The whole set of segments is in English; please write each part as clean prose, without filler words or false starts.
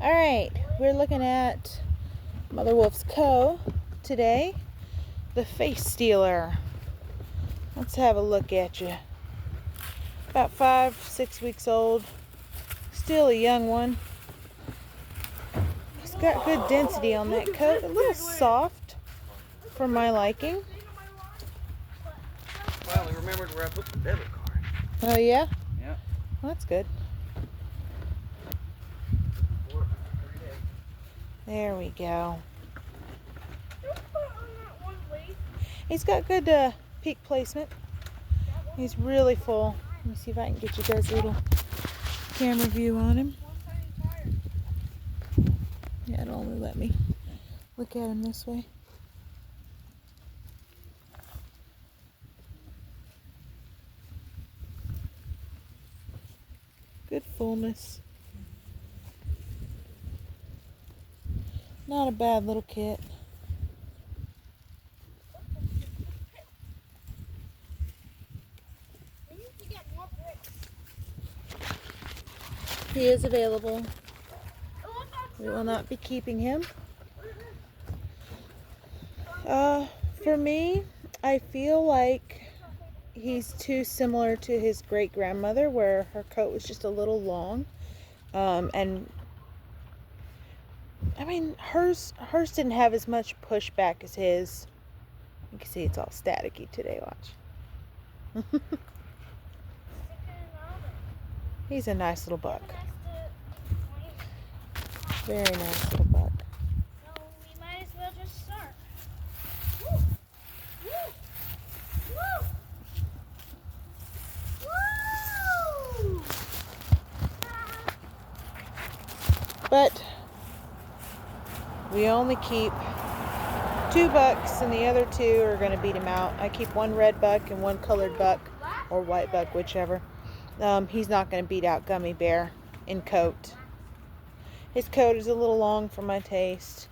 Alright, we're looking at Mother Wolf's coat today. The Face Stealer. Let's have a look at you. About 5-6 weeks old. Still a young one. It's got good density on that coat. A little soft for my liking. Finally remembered where I put the debit card. Oh yeah? Yeah. Well, that's good. There we go. He's got good peak placement. He's really full. Let me see if I can get you guys a little camera view on him. Yeah, it'll only let me look at him this way. Good fullness. Not a bad little kit. He is available. We will not be keeping him. For me, I feel like he's too similar to his great-grandmother, where her coat was just a little long. And I mean, hers didn't have as much pushback as his. You can see it's all staticky today, watch. He's a nice little buck. Very nice little buck. So we might as well just start. Woo! Woo! Woo! But we only keep 2 bucks, and the other 2 are going to beat him out. I keep 1 red buck and 1 colored buck, or white buck, whichever. He's not going to beat out Gummy Bear in coat. His coat is a little long for my taste.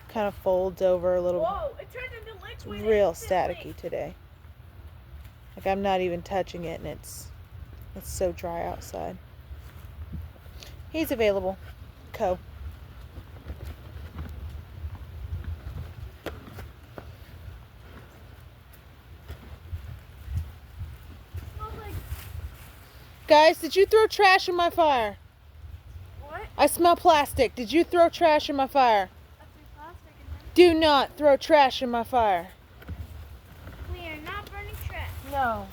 Kind of folds over a little. Whoa, it turned into liquid. It's real staticky today. Like, I'm not even touching it, and it's so dry outside. He's available. Co. Guys, did you throw trash in my fire? What? I smell plastic. Did you throw trash in my fire? I threw plastic in there. Do not throw trash in my fire. We are not burning trash. No,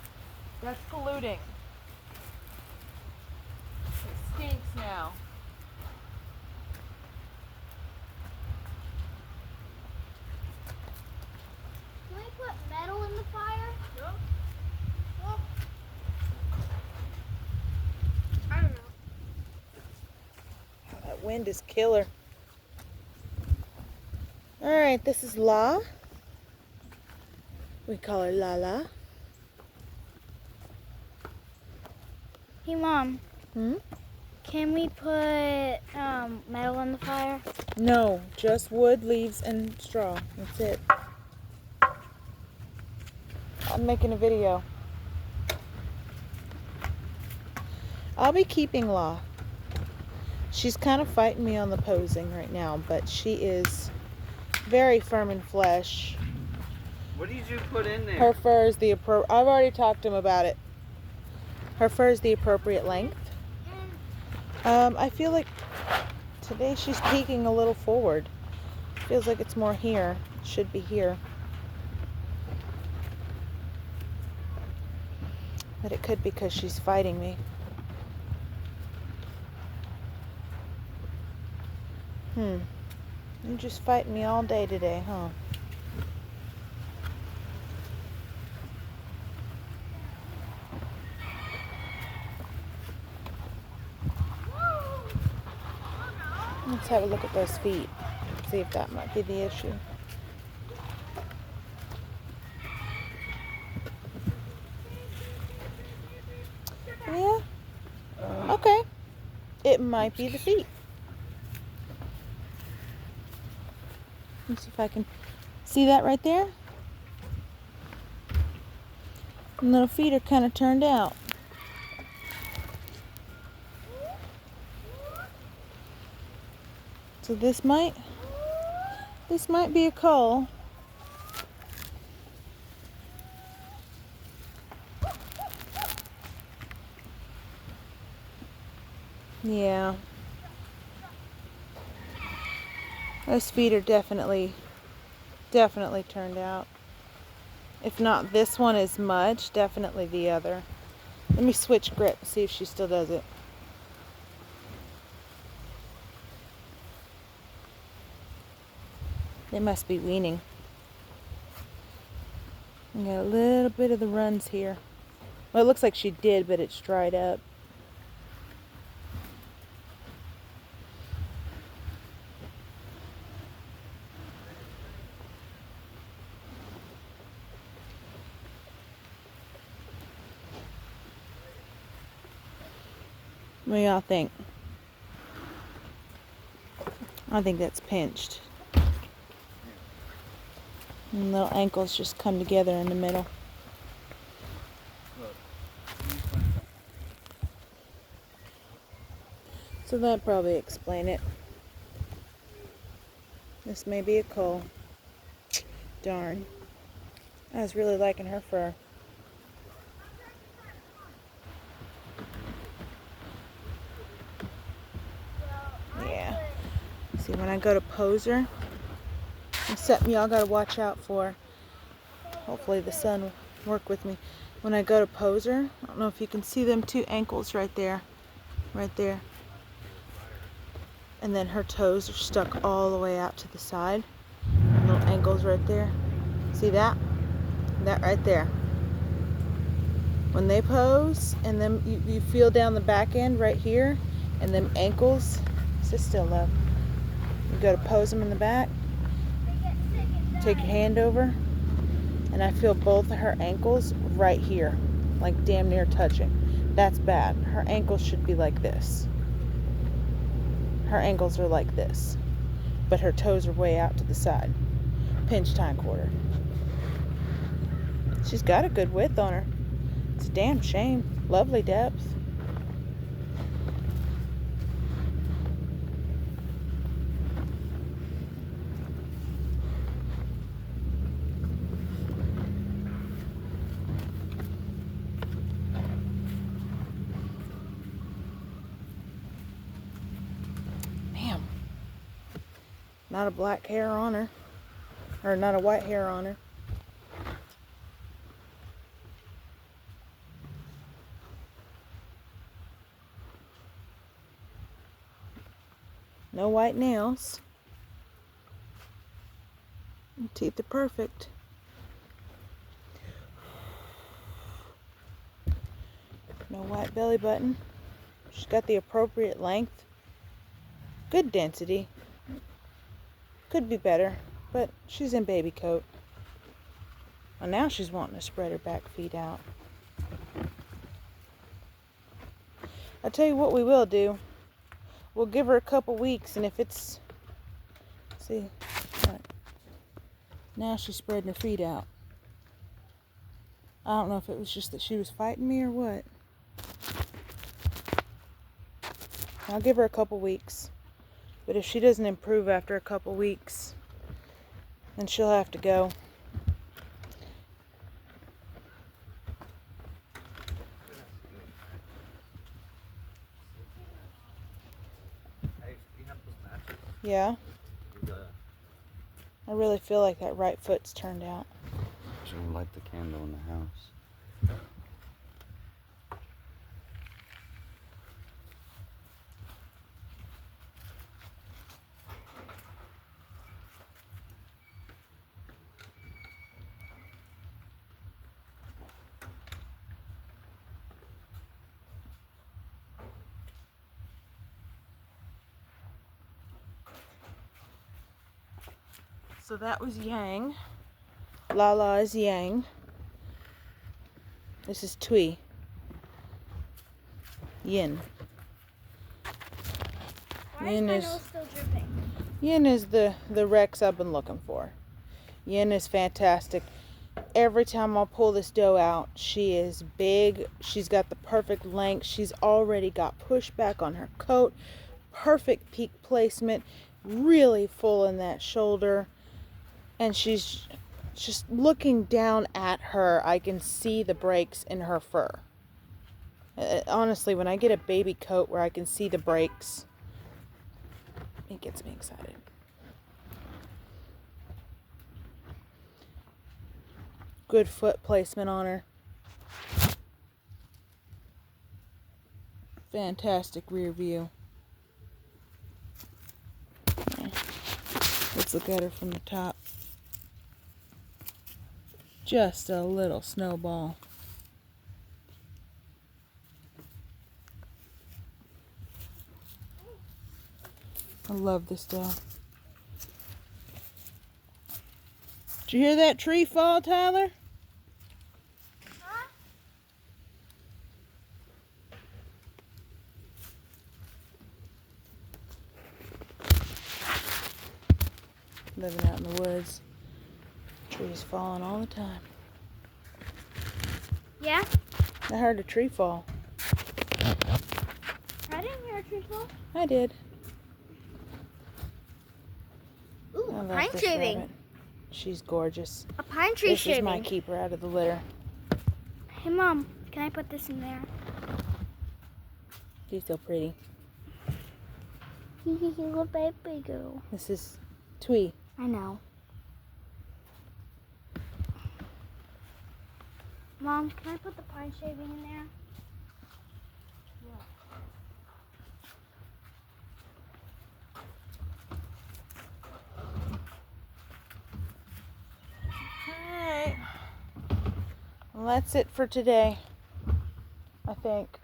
that's polluting. It stinks now. Can we put metal in the fire? No. Well, I don't know. That wind is killer. Alright, this is La. We call her Lala. Hey, Mom. Hmm? Can we put metal in the fire? No, just wood, leaves, and straw. That's it. I'm making a video. I'll be keeping La. She's kind of fighting me on the posing right now, but she is very firm in flesh. What did you put in there? Her fur is the appropriate. I've already talked to him about it. Her fur is the appropriate length. I feel like today she's peeking a little forward. Feels like it's more here. It should be here. But it could be because she's fighting me. You're just fighting me all day today, huh? Let's have a look at those feet. See if that might be the issue. Yeah. Okay. It might be the feet. Let me see if I can see that right there. The little feet are kind of turned out. So this might be a cull. Yeah. Those feet are definitely turned out. If not this one as much, definitely the other. Let me switch grip and see if she still does it. They must be weaning. We got a little bit of the runs here. Well, it looks like she did, but it's dried up. What do y'all think? I think that's pinched. And little ankles just come together in the middle. So that'd probably explain it. This may be a cull. Darn. I was really liking her fur. Yeah. See, when I go to pose her, it's something y'all gotta watch out for. Hopefully the sun will work with me. When I go to pose her, I don't know if you can see them two ankles right there. Right there. And then her toes are stuck all the way out to the side. Little ankles right there. See that? That right there. When they pose, and then you feel down the back end right here, and them ankles, sit still, love. You go to pose them in the back, take your hand over, and I feel both of her ankles right here, like damn near touching. That's bad. Her ankles should be like this. Her ankles are like this, but her toes are way out to the side. Pinch time quarter. She's got a good width on her. It's a damn shame. Lovely depth. Damn. Not a black hair on her. Or not a white hair on her. No white nails. Teeth are perfect. No white belly button. She's got the appropriate length. Good density. Could be better, but she's in baby coat. Well, now she's wanting to spread her back feet out. I'll tell you what we will do. We'll give her a couple weeks, and if it's... See? Right. Now she's spreading her feet out. I don't know if it was just that she was fighting me or what. I'll give her a couple weeks. But if she doesn't improve after a couple weeks, then she'll have to go. Yeah. I really feel like that right foot's turned out. Should we light the candle in the house? So that was Yang. Lala is Yang. This is Tui. Yin. Why is my nose still dripping? Yin is the Rex I've been looking for. Yin is fantastic. Every time I pull this doe out, she is big. She's got the perfect length. She's already got pushback on her coat. Perfect peak placement. really full in that shoulder, and she's just looking down at her. I can see the breaks in her fur. Honestly, when I get a baby coat where I can see the breaks, it gets me excited. Good foot placement on her. Fantastic rear view. Let's look at her from the top. Just a little snowball. I love this dog. Did you hear that tree fall, Tyler? Huh? Living out in the woods. Trees falling all the time. Yeah? I heard a tree fall. I didn't hear a tree fall. I did. Ooh, I a love pine this shaving. rabbit. She's gorgeous. A pine tree This shaving. is my keeper out of the litter. Hey, Mom, can I put this in there? She's so pretty. Little baby girl. This is Twee. I know. Mom, can I put the pine shaving in there? Alright. Well, that's it for today, I think.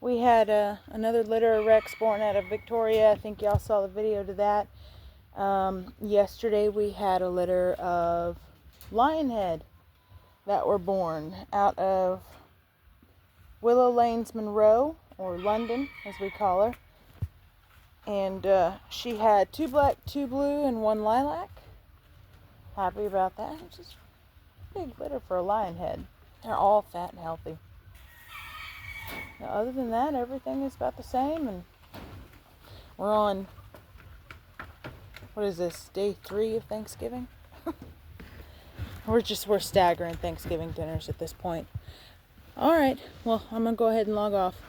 We had another litter of Rex born out of Victoria. I think y'all saw the video to that. Yesterday we had a litter of Lionhead that were born out of Willow Lanes Monroe, or London as we call her. And she had 2 black, 2 blue, and 1 lilac. Happy about that. It's just a big litter for a Lionhead. They're all fat and healthy. Now, other than that, everything is about the same, and we're on, what is this, day 3 of Thanksgiving? We're staggering Thanksgiving dinners at this point. All right, well, I'm gonna go ahead and log off.